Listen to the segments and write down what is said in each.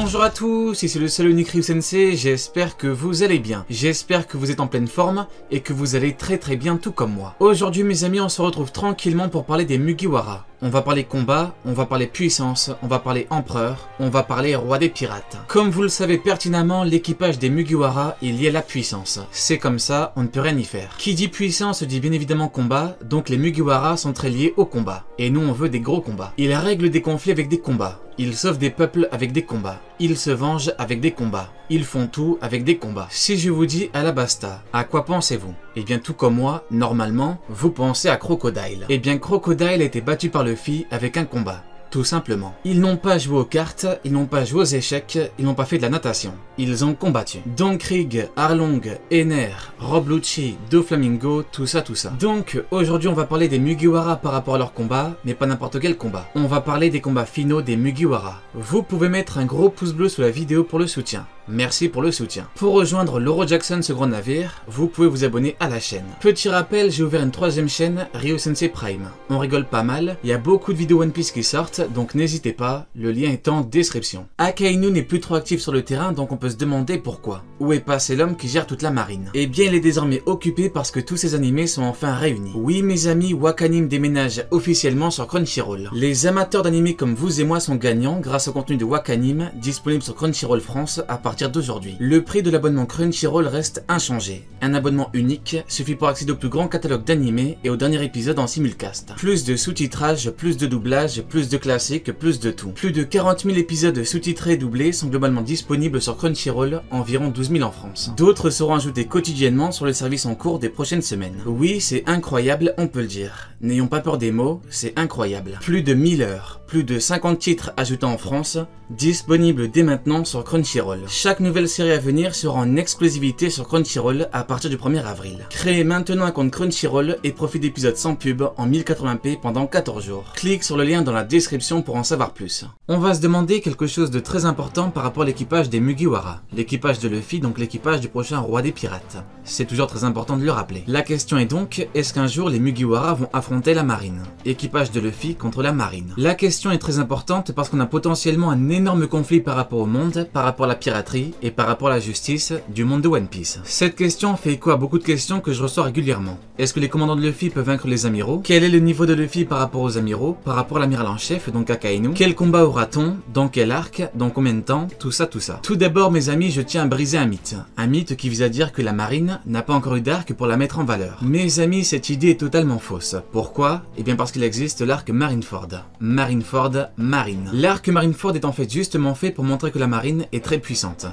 Bonjour à tous, ici le seul unique Ryu Sensei, j'espère que vous allez bien. J'espère que vous êtes en pleine forme et que vous allez très bien tout comme moi. Aujourd'hui mes amis, on se retrouve tranquillement pour parler des Mugiwara. On va parler combat, on va parler puissance, on va parler empereur, on va parler roi des pirates. Comme vous le savez pertinemment, l'équipage des Mugiwara est lié à la puissance. C'est comme ça, on ne peut rien y faire. Qui dit puissance dit bien évidemment combat, donc les Mugiwara sont très liés au combat. Et nous on veut des gros combats. Ils règlent des conflits avec des combats. Ils sauvent des peuples avec des combats. Ils se vengent avec des combats. Ils font tout avec des combats. Si je vous dis Alabasta, à quoi pensez-vous? Eh bien tout comme moi, normalement, vous pensez à Crocodile. Eh bien Crocodile a été battu par Luffy avec un combat. Tout simplement. Ils n'ont pas joué aux cartes, ils n'ont pas joué aux échecs, ils n'ont pas fait de la natation. Ils ont combattu. Don Krieg, Arlong, Ener, Rob Lucci, Doflamingo, tout ça. Donc, aujourd'hui on va parler des Mugiwara par rapport à leur combat, mais pas n'importe quel combat. On va parler des combats finaux des Mugiwara. Vous pouvez mettre un gros pouce bleu sous la vidéo pour le soutien. Merci pour le soutien. Pour rejoindre l'Oro Jackson, ce grand navire, vous pouvez vous abonner à la chaîne. Petit rappel, j'ai ouvert une troisième chaîne, Ryu Sensei Prime. On rigole pas mal, il y a beaucoup de vidéos One Piece qui sortent, donc n'hésitez pas, le lien est en description. Akainu n'est plus trop actif sur le terrain, donc on peut se demander pourquoi. Où est passé l'homme qui gère toute la marine? Eh bien, il est désormais occupé parce que tous ces animés sont enfin réunis. Oui, mes amis, Wakanim déménage officiellement sur Crunchyroll. Les amateurs d'animés comme vous et moi sont gagnants grâce au contenu de Wakanim, disponible sur Crunchyroll France à partir d'aujourd'hui. Le prix de l'abonnement Crunchyroll reste inchangé. Un abonnement unique suffit pour accéder au plus grand catalogue d'animés et au dernier épisode en simulcast. Plus de sous-titrage, plus de doublage, plus de classiques, plus de tout. Plus de 40 000 épisodes sous-titrés et doublés sont globalement disponibles sur Crunchyroll, environ 12 000 en France. D'autres seront ajoutés quotidiennement sur le service en cours des prochaines semaines. Oui, c'est incroyable, on peut le dire. N'ayons pas peur des mots, c'est incroyable. Plus de 1000 heures, plus de 50 titres ajoutés en France, disponibles dès maintenant sur Crunchyroll. Chaque nouvelle série à venir sera en exclusivité sur Crunchyroll à partir du 1er avril. Créez maintenant un compte Crunchyroll et profitez d'épisodes sans pub en 1080p pendant 14 jours. Clique sur le lien dans la description pour en savoir plus. On va se demander quelque chose de très important par rapport à l'équipage des Mugiwara. L'équipage de Luffy, donc l'équipage du prochain roi des pirates. C'est toujours très important de le rappeler. La question est donc, est-ce qu'un jour les Mugiwara vont affronter la marine? Équipage de Luffy contre la marine. La question est très importante parce qu'on a potentiellement un énorme conflit par rapport au monde, par rapport à la piraterie et par rapport à la justice du monde de One Piece. Cette question fait écho à beaucoup de questions que je reçois régulièrement. Est-ce que les commandants de Luffy peuvent vaincre les amiraux? Quel est le niveau de Luffy par rapport aux amiraux, par rapport à l'amiral en chef, donc Akainu? Quel combat aura-t-on? Dans quel arc? Dans combien de temps? Tout ça. Tout d'abord mes amis, je tiens à briser un mythe. Un mythe qui vise à dire que la marine n'a pas encore eu d'arc pour la mettre en valeur. Mes amis, cette idée est totalement fausse. Pourquoi? Eh bien parce qu'il existe l'arc Marineford. Marineford, marine. L'arc Marineford est en fait justement fait pour montrer que la marine est très puissante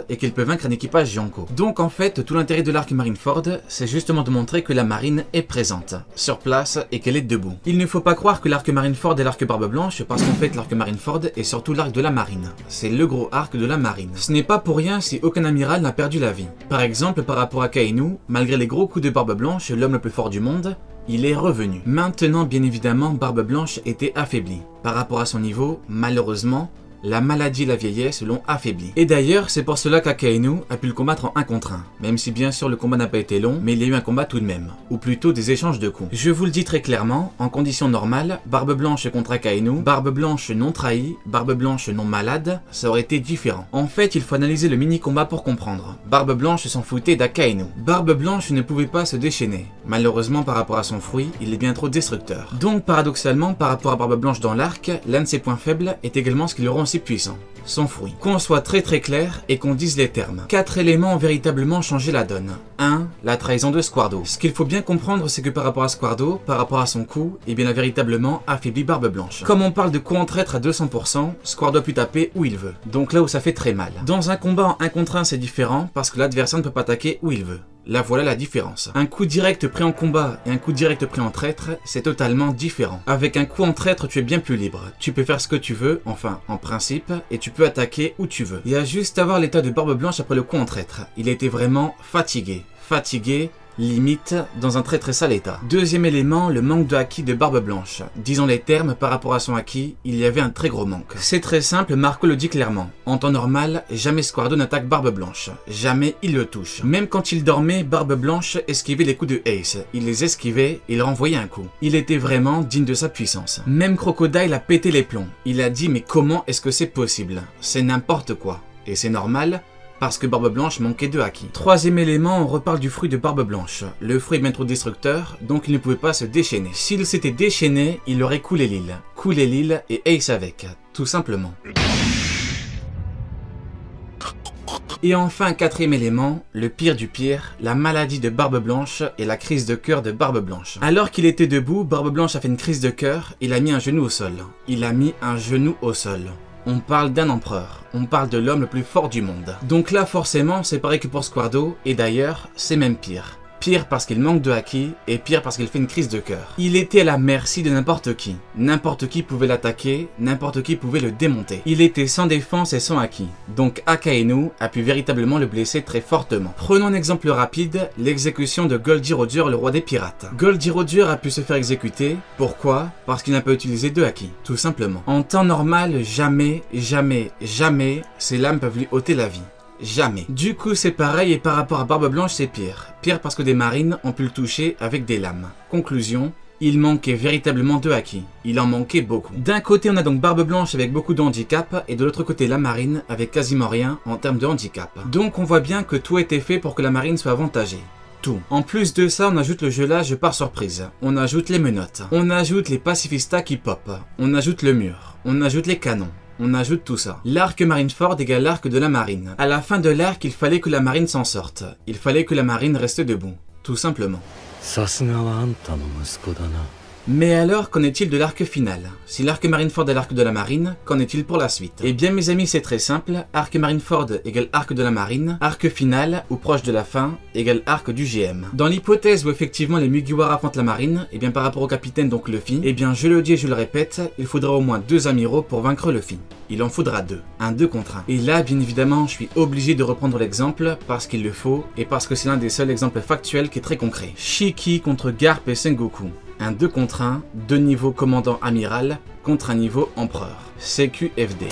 et qu'elle peut vaincre un équipage Yonko. Donc en fait, tout l'intérêt de l'arc Marineford, c'est justement de montrer que la marine est présente, sur place et qu'elle est debout. Il ne faut pas croire que l'arc Marineford est l'arc Barbe Blanche parce qu'en fait l'arc Marineford est surtout l'arc de la marine. C'est le gros arc de la marine. Ce n'est pas pour rien si aucun amiral n'a perdu la vie. Par exemple, par rapport à Kainu, malgré les gros coups de Barbe Blanche, l'homme le plus fort du monde, il est revenu. Maintenant, bien évidemment, Barbe Blanche était affaiblie. Par rapport à son niveau, malheureusement, la maladie et la vieillesse l'ont affaibli. Et d'ailleurs, c'est pour cela qu'Akainu a pu le combattre en 1 contre 1. Même si bien sûr le combat n'a pas été long, mais il y a eu un combat tout de même. Ou plutôt des échanges de coups. Je vous le dis très clairement, en conditions normales, Barbe Blanche contre Akainu, Barbe Blanche non trahie, Barbe Blanche non malade, ça aurait été différent. En fait, il faut analyser le mini-combat pour comprendre. Barbe Blanche s'en foutait d'Akainu. Barbe Blanche ne pouvait pas se déchaîner. Malheureusement, par rapport à son fruit, il est bien trop destructeur. Donc paradoxalement, par rapport à Barbe Blanche dans l'arc, l'un de ses points faibles est également ce qui le rend si puissant, son fruit. Qu'on soit très clair et qu'on dise les termes. 4 éléments ont véritablement changé la donne. 1. La trahison de Squardo. Ce qu'il faut bien comprendre, c'est que par rapport à Squardo, par rapport à son coup, eh bien il a véritablement affaibli Barbe Blanche. Comme on parle de coup en traître à 200%, Squardo a pu taper où il veut. Donc là où ça fait très mal. Dans un combat en 1 contre 1, c'est différent parce que l'adversaire ne peut pas attaquer où il veut. Là voilà la différence. Un coup direct pris en combat et un coup direct pris en traître, c'est totalement différent. Avec un coup en traître, tu es bien plus libre. Tu peux faire ce que tu veux, enfin en principe, et tu peux attaquer où tu veux. Il y a juste à voir l'état de Barbe Blanche après le coup en traître. Il était vraiment fatigué. limite dans un très très sale état. Deuxième élément, le manque de haki de Barbe Blanche. Disons les termes, par rapport à son haki, il y avait un très gros manque. C'est très simple, Marco le dit clairement. En temps normal, jamais Squardo n'attaque Barbe Blanche. Jamais il le touche. Même quand il dormait, Barbe Blanche esquivait les coups de Ace. Il les esquivait et il renvoyait un coup. Il était vraiment digne de sa puissance. Même Crocodile a pété les plombs. Il a dit mais comment est-ce que c'est possible? C'est n'importe quoi. Et c'est normal, parce que Barbe Blanche manquait de haki. Troisième élément, on reparle du fruit de Barbe Blanche. Le fruit est bien trop destructeur, donc il ne pouvait pas se déchaîner. S'il s'était déchaîné, il aurait coulé l'île. Coulé l'île et Ace avec, tout simplement. Et enfin, quatrième élément, le pire du pire, la maladie de Barbe Blanche et la crise de cœur de Barbe Blanche. Alors qu'il était debout, Barbe Blanche a fait une crise de cœur, il a mis un genou au sol. Il a mis un genou au sol. On parle d'un empereur, on parle de l'homme le plus fort du monde. Donc là forcément c'est pareil que pour Squardo, et d'ailleurs c'est même pire. Pire parce qu'il manque de haki, et pire parce qu'il fait une crise de cœur. Il était à la merci de n'importe qui. N'importe qui pouvait l'attaquer, n'importe qui pouvait le démonter. Il était sans défense et sans haki. Donc Akainu a pu véritablement le blesser très fortement. Prenons un exemple rapide, l'exécution de Goldie Roger, le roi des pirates. Goldie Roger a pu se faire exécuter. Pourquoi? Parce qu'il n'a pas utilisé de haki, tout simplement. En temps normal, jamais, jamais, jamais, ces lames peuvent lui ôter la vie. Jamais. Du coup c'est pareil et par rapport à Barbe Blanche c'est pire. Pire parce que des marines ont pu le toucher avec des lames. Conclusion, il manquait véritablement de haki. Il en manquait beaucoup. D'un côté on a donc Barbe Blanche avec beaucoup de handicap et de l'autre côté la marine avec quasiment rien en termes de handicap. Donc on voit bien que tout a été fait pour que la marine soit avantagée. Tout. En plus de ça, on ajoute le gelage par surprise. On ajoute les menottes. On ajoute les pacifistas qui pop. On ajoute le mur. On ajoute les canons. On ajoute tout ça. L'arc Marineford égale l'arc de la marine. À la fin de l'arc, il fallait que la marine s'en sorte. Il fallait que la marine reste debout. Tout simplement. Mais alors, qu'en est-il de l'arc final? Si l'arc Marineford est l'arc de la marine, qu'en est-il pour la suite? Eh bien mes amis, c'est très simple, arc Marineford égale arc de la marine, arc final, ou proche de la fin, égale arc du GM. Dans l'hypothèse où effectivement les Mugiwara affrontent la marine, et bien par rapport au capitaine donc Luffy, eh bien je le dis et je le répète, il faudra au moins 2 amiraux pour vaincre Luffy. Il en faudra 2, un 2 contre 1. Et là, bien évidemment, je suis obligé de reprendre l'exemple parce qu'il le faut et parce que c'est l'un des seuls exemples factuels qui est très concret. Shiki contre Garp et Sengoku. Un 2 contre 1, 2 niveaux commandant amiral contre un niveau empereur. CQFD.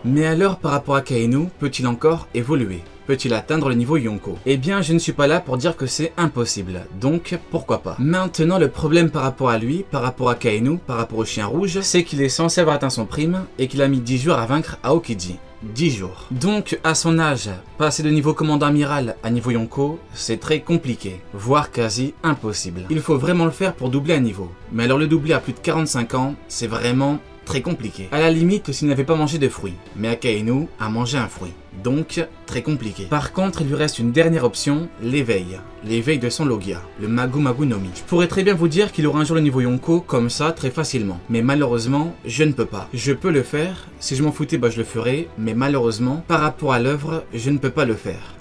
Mais alors, par rapport à Kainu, peut-il encore évoluer? Peut-il atteindre le niveau Yonko? Eh bien, je ne suis pas là pour dire que c'est impossible, donc pourquoi pas. Maintenant, le problème par rapport à lui, par rapport à Kainu, par rapport au chien rouge, c'est qu'il est censé avoir atteint son prime et qu'il a mis 10 jours à vaincre Aokiji. 10 jours. Donc, à son âge, passer de niveau commandant amiral à niveau Yonko, c'est très compliqué, voire quasi impossible. Il faut vraiment le faire pour doubler un niveau. Mais alors le doubler à plus de 45 ans, c'est vraiment très compliqué. À la limite s'il n'avait pas mangé de fruits, mais Akainu a mangé un fruit. Donc, très compliqué. Par contre, il lui reste une dernière option, l'éveil. L'éveil de son Logia, le Magu Magu no Mi. Je pourrais très bien vous dire qu'il aura un jour le niveau Yonko, comme ça, très facilement. Mais malheureusement, je ne peux pas. Je peux le faire, si je m'en foutais, bah je le ferais, mais malheureusement, par rapport à l'œuvre, je ne peux pas le faire.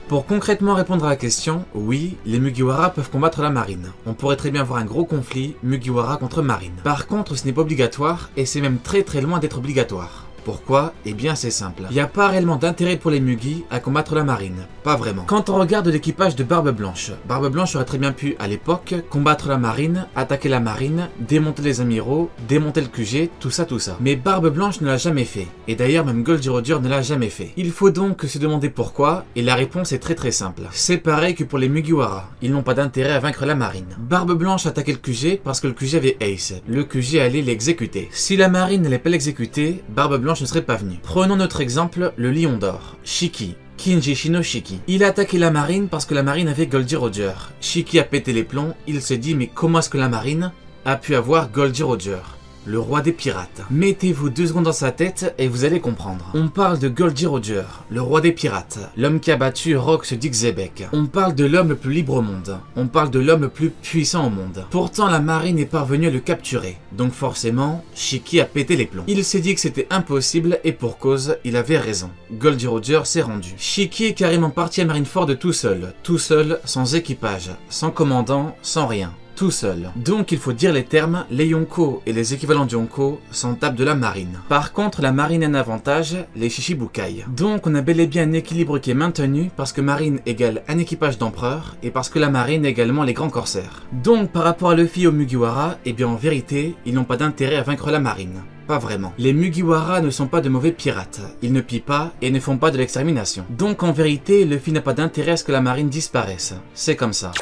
Pour concrètement répondre à la question, oui, les Mugiwara peuvent combattre la marine. On pourrait très bien voir un gros conflit Mugiwara contre marine. Par contre, ce n'est pas obligatoire, et c'est même très très loin d'être obligatoire. Pourquoi? Eh bien c'est simple. Il n'y a pas réellement d'intérêt pour les Mugi à combattre la marine. Pas vraiment. Quand on regarde l'équipage de Barbe Blanche aurait très bien pu, à l'époque, combattre la marine, attaquer la marine, démonter les amiraux, démonter le QG, tout ça. Mais Barbe Blanche ne l'a jamais fait. Et d'ailleurs même Goldie Roger ne l'a jamais fait. Il faut donc se demander pourquoi, et la réponse est très très simple. C'est pareil que pour les Mugiwara. Ils n'ont pas d'intérêt à vaincre la marine. Barbe Blanche attaquait le QG parce que le QG avait Ace. Le QG allait l'exécuter. Si la marine n'allait pas l'exécuter, Barbe Blanche ne serait pas venue. Prenons notre exemple, le Lion d'Or, Shiki. Kinji Shino Shiki. Il a attaqué la marine parce que la marine avait Goldie Roger. Shiki a pété les plombs, il s'est dit mais comment est-ce que la marine a pu avoir Goldie Roger, le roi des pirates? Mettez-vous 2 secondes dans sa tête et vous allez comprendre. On parle de Goldie Roger, le roi des pirates, l'homme qui a battu Rox Dixebek. On parle de l'homme le plus libre au monde. On parle de l'homme le plus puissant au monde. Pourtant, la marine est parvenue à le capturer. Donc forcément, Shiki a pété les plombs. Il s'est dit que c'était impossible et pour cause, il avait raison. Goldie Roger s'est rendu. Shiki est carrément parti à Marineford tout seul, sans équipage, sans commandant, sans rien. tout seul. Donc il faut dire les termes, les Yonko et les équivalents de Yonko sont tables de la marine. Par contre, la marine a un avantage, les Shishibukai. Donc on a bel et bien un équilibre qui est maintenu parce que marine égale un équipage d'empereur et parce que la marine est également les grands corsaires. Donc par rapport à Luffy et aux Mugiwara, eh bien en vérité, ils n'ont pas d'intérêt à vaincre la marine. Pas vraiment. Les Mugiwara ne sont pas de mauvais pirates, ils ne pillent pas et ne font pas de l'extermination. Donc en vérité, Luffy n'a pas d'intérêt à ce que la marine disparaisse. C'est comme ça.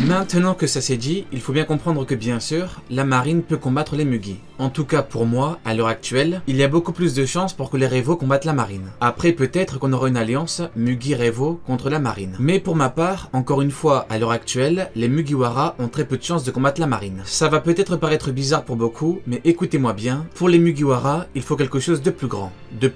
Maintenant que ça s'est dit, il faut bien comprendre que bien sûr, la marine peut combattre les Mugi. En tout cas pour moi, à l'heure actuelle, il y a beaucoup plus de chances pour que les Revo combattent la marine. Après peut-être qu'on aura une alliance Mugi-Revo contre la marine. Mais pour ma part, encore une fois, à l'heure actuelle, les Mugiwara ont très peu de chances de combattre la marine. Ça va peut-être paraître bizarre pour beaucoup, mais écoutez-moi bien, pour les Mugiwara, il faut quelque chose de plus grand, de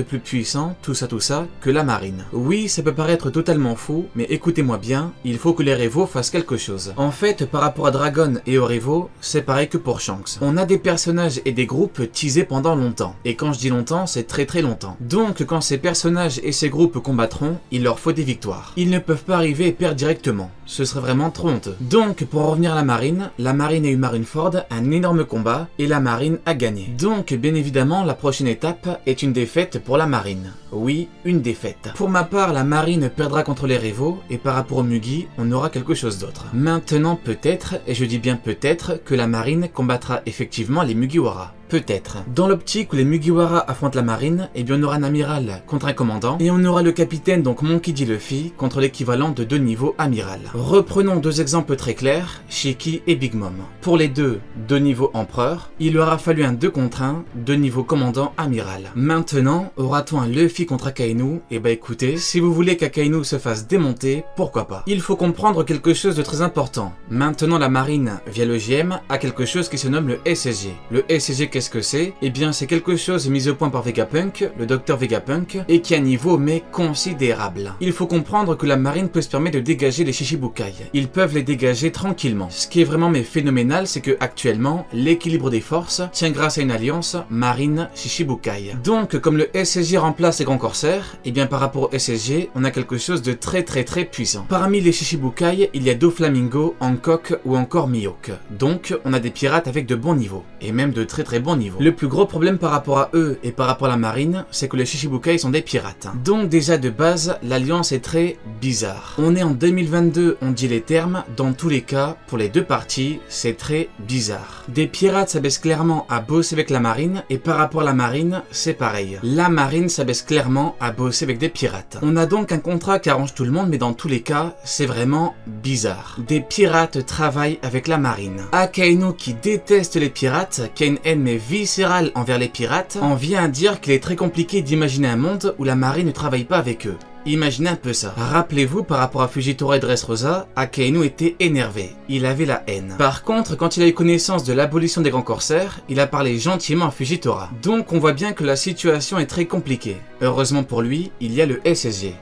plus puissant, tout ça, que la marine. Oui, ça peut paraître totalement fou, mais écoutez-moi bien, il faut que les Revo fassent quelque chose. En fait, par rapport à Dragon et aux Revo, c'est pareil que pour Shanks. On a des personnages et des groupes teasés pendant longtemps. Et quand je dis longtemps, c'est très longtemps. Donc, quand ces personnages et ces groupes combattront, il leur faut des victoires. Ils ne peuvent pas arriver et perdre directement. Ce serait vraiment trop honteux. Donc, pour revenir à la marine a eu Marineford un énorme combat et la marine a gagné. Donc, bien évidemment, la prochaine étape est une défaite pour la marine. Oui, une défaite. Pour ma part, la marine perdra contre les Revo et par rapport aux Mugi, on aura quelque chose d'autre. Maintenant, peut-être, et je dis bien peut-être, que la marine combattra effectivement les Mugiwara. Peut-être. Dans l'optique où les Mugiwara affrontent la marine, eh bien on aura un amiral contre un commandant, et on aura le capitaine, donc Monkey D. Luffy, contre l'équivalent de 2 niveaux amiral. Reprenons 2 exemples très clairs, Shiki et Big Mom. Pour les deux niveaux empereur, il leur a fallu un 2 contre 1, 2 niveaux commandant amiral. Maintenant, aura-t-on un Luffy contre Akainu? Eh bah écoutez, si vous voulez qu'Akainu se fasse démonter, pourquoi pas. Il faut comprendre quelque chose de très important. Maintenant la marine, via le GM, a quelque chose qui se nomme le SSG. Le SSG, qu'est-ce que c'est? Eh bien c'est quelque chose mis au point par Vegapunk, le docteur Vegapunk, et qui a un niveau mais considérable. Il faut comprendre que la marine peut se permettre de dégager les Shishibukai. Ils peuvent les dégager tranquillement. Ce qui est vraiment mais phénoménal, c'est que actuellement, l'équilibre des forces tient grâce à une alliance marine-Shishibukai. Donc comme le SSG remplace les grands corsaires, eh bien par rapport au SSG, on a quelque chose de très puissant. Parmi les Shishibukai, il y a Doflamingo, Hancock ou encore Mihawk. Donc on a des pirates avec de bons niveaux, et même de très bons niveaux. Le plus gros problème par rapport à eux et par rapport à la marine, c'est que les Shishibukai sont des pirates. Donc déjà de base, l'alliance est très bizarre. On est en 2022, on dit les termes, dans tous les cas, pour les deux parties, c'est très bizarre. Des pirates s'abaissent clairement à bosser avec la marine, et par rapport à la marine, c'est pareil. La marine s'abaisse clairement à bosser avec des pirates. On a donc un contrat qui arrange tout le monde, mais dans tous les cas, c'est vraiment bizarre. Des pirates travaillent avec la marine. Akainu, qui déteste les pirates, qui a une haine mais viscérale envers les pirates, en vient à dire qu'il est très compliqué d'imaginer un monde où la marine ne travaille pas avec eux. Imaginez un peu ça. Rappelez-vous, par rapport à Fujitora et Dressrosa, Akainu était énervé. Il avait la haine. Par contre, quand il a eu connaissance de l'abolition des grands corsaires, il a parlé gentiment à Fujitora. Donc on voit bien que la situation est très compliquée. Heureusement pour lui, il y a le SSG.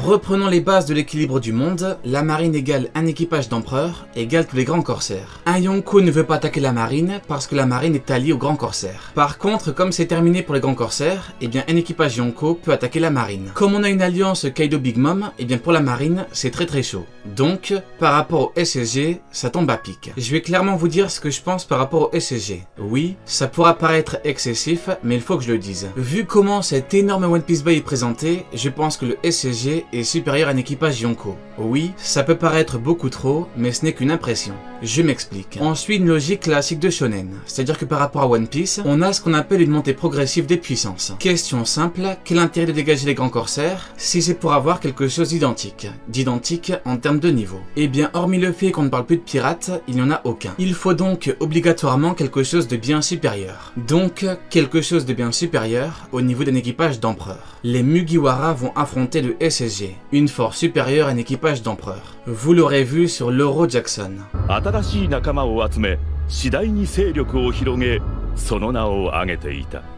Reprenons les bases de l'équilibre du monde, la marine égale un équipage d'empereurs égale tous les grands corsaires. Un Yonko ne veut pas attaquer la marine parce que la marine est alliée aux grands corsaires. Par contre, comme c'est terminé pour les grands corsaires, eh bien un équipage Yonko peut attaquer la marine. Comme on a une alliance Kaido Big Mom, eh bien pour la marine, c'est très chaud. Donc, par rapport au SSG, ça tombe à pic. Je vais clairement vous dire ce que je pense par rapport au SSG. Oui, ça pourra paraître excessif, mais il faut que je le dise. Vu comment cet énorme One Piece Bay est présenté, je pense que le SSG est supérieur à un équipage Yonko. Oui, ça peut paraître beaucoup trop, mais ce n'est qu'une impression. Je m'explique. On suit une logique classique de shonen, c'est-à-dire que par rapport à One Piece, on a ce qu'on appelle une montée progressive des puissances. Question simple, quel intérêt de dégager les grands corsaires si c'est pour avoir quelque chose d'identique en termes de niveau? Eh bien, hormis le fait qu'on ne parle plus de pirates, il n'y en a aucun. Il faut donc obligatoirement quelque chose de bien supérieur. Donc, quelque chose de bien supérieur au niveau d'un équipage d'empereur. Les Mugiwara vont affronter le SSG, une force supérieure à un équipage d'empereur. Vous l'aurez vu sur l'Euro Jackson.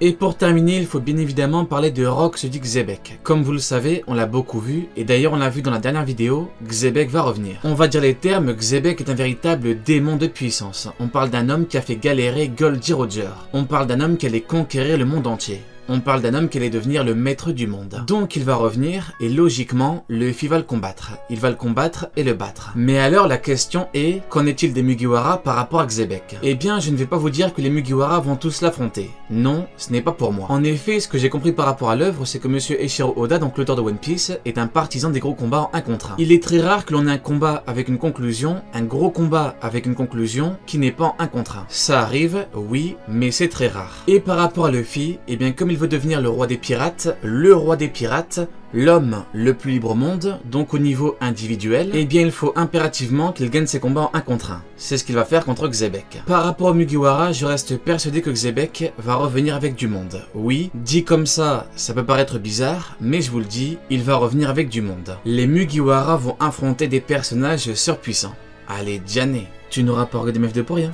Et pour terminer, il faut bien évidemment parler de Rock se dit Xebec. Comme vous le savez, on l'a beaucoup vu, et d'ailleurs on l'a vu dans la dernière vidéo, Xebec va revenir. On va dire les termes, Xebec est un véritable démon de puissance. On parle d'un homme qui a fait galérer Goldie Roger. On parle d'un homme qui allait conquérir le monde entier. On parle d'un homme qui allait devenir le maître du monde. Donc il va revenir et logiquement, Luffy va le combattre. Il va le combattre et le battre. Mais alors la question est, qu'en est-il des Mugiwara par rapport à Xebec? Eh bien, je ne vais pas vous dire que les Mugiwara vont tous l'affronter. Non, ce n'est pas pour moi. En effet, ce que j'ai compris par rapport à l'œuvre, c'est que monsieur Eiichiro Oda, donc l'auteur de One Piece, est un partisan des gros combats en 1 contre 1. Il est très rare que l'on ait un combat avec une conclusion, un gros combat avec une conclusion qui n'est pas en 1 contre 1. Ça arrive, oui, mais c'est très rare. Et par rapport à Luffy, eh bien comme il veut devenir le roi des pirates, l'homme le plus libre au monde, donc au niveau individuel, eh bien il faut impérativement qu'il gagne ses combats en 1 contre 1. C'est ce qu'il va faire contre Xebec. Par rapport au Mugiwara, je reste persuadé que Xebec va revenir avec du monde. Oui, dit comme ça peut paraître bizarre, mais je vous le dis, il va revenir avec du monde. Les Mugiwara vont affronter des personnages surpuissants. Allez, Diane, tu n'auras pas regardé MF2 pour rien.